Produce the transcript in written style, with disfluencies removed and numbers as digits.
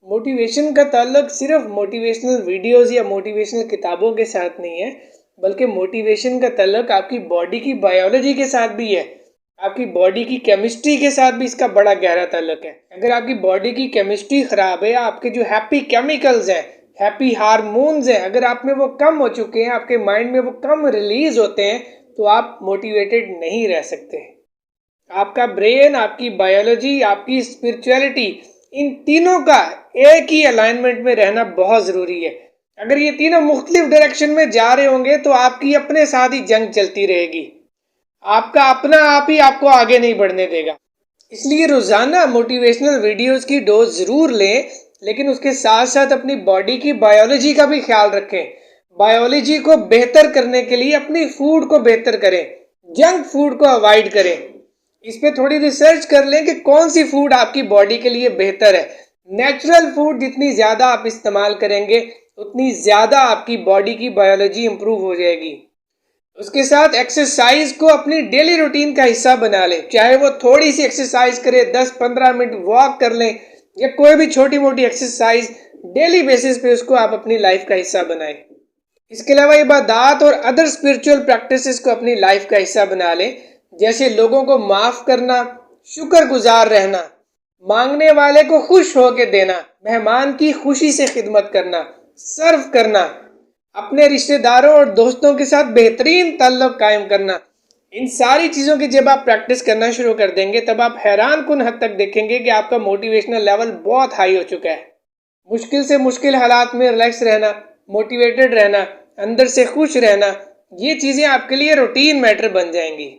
Motivation का ताल्लुक सिर्फ मोटिवेशनल वीडियोस या मोटिवेशनल किताबों के साथ नहीं है, बल्कि मोटिवेशन का ताल्लुक आपकी बॉडी की बायोलॉजी के साथ भी है। आपकी बॉडी की केमिस्ट्री के साथ भी इसका बड़ा गहरा ताल्लुक है। अगर आपकी बॉडी की केमिस्ट्री खराब है, आपके जो हैप्पी केमिकल्स हैं, हैप्पी हार्मोन्स हैं, अगर आप में वो कम हो चुके हैं, आपके माइंड में वो कम रिलीज होते हैं, तो आप मोटिवेटेड नहीं रह सकते। आपका ब्रेन, आपकी बायोलॉजी, आपकी स्पिरिचुअलिटी, इन तीनों का एक ही अलाइनमेंट में रहना बहुत ज़रूरी है। अगर ये तीनों मुख्तलिफ डायरेक्शन में जा रहे होंगे तो आपकी अपने साथ ही जंग चलती रहेगी। आपका अपना आप ही आपको आगे नहीं बढ़ने देगा। इसलिए रोज़ाना मोटिवेशनल वीडियोस की डोज ज़रूर लें, लेकिन उसके साथ साथ अपनी बॉडी की बायोलॉजी का भी ख्याल रखें। बायोलॉजी को बेहतर करने के लिए अपनी फूड को बेहतर करें, जंक फूड को अवॉइड करें। इस पे थोड़ी रिसर्च कर लें कि कौन सी फूड आपकी बॉडी के लिए बेहतर है। नेचुरल फूड जितनी ज़्यादा आप इस्तेमाल करेंगे, उतनी ज़्यादा आपकी बॉडी की बायोलॉजी इंप्रूव हो जाएगी। उसके साथ एक्सरसाइज को अपनी डेली रूटीन का हिस्सा बना लें। चाहे वो थोड़ी सी एक्सरसाइज करें, 10-15 मिनट वॉक कर लें, या कोई भी छोटी मोटी एक्सरसाइज डेली बेसिस पे उसको आप अपनी लाइफ का हिस्सा बनाएं। इसके अलावा इबादत और अदर स्पिरिचुअल प्रैक्टिसेस को अपनी लाइफ का हिस्सा बना लें, जैसे लोगों को माफ करना, शुक्रगुजार रहना, मांगने वाले को खुश होकर देना, मेहमान की खुशी से खिदमत करना, सर्व करना, अपने रिश्तेदारों और दोस्तों के साथ बेहतरीन ताल्लुक कायम करना। इन सारी चीज़ों की जब आप प्रैक्टिस करना शुरू कर देंगे, तब आप हैरान कुन हद तक देखेंगे कि आपका मोटिवेशनल लेवल बहुत हाई हो चुका है। मुश्किल से मुश्किल हालात में रिलैक्स रहना, मोटिवेटेड रहना, अंदर से खुश रहना, ये चीज़ें आपके लिए रूटीन मैटर बन जाएंगी।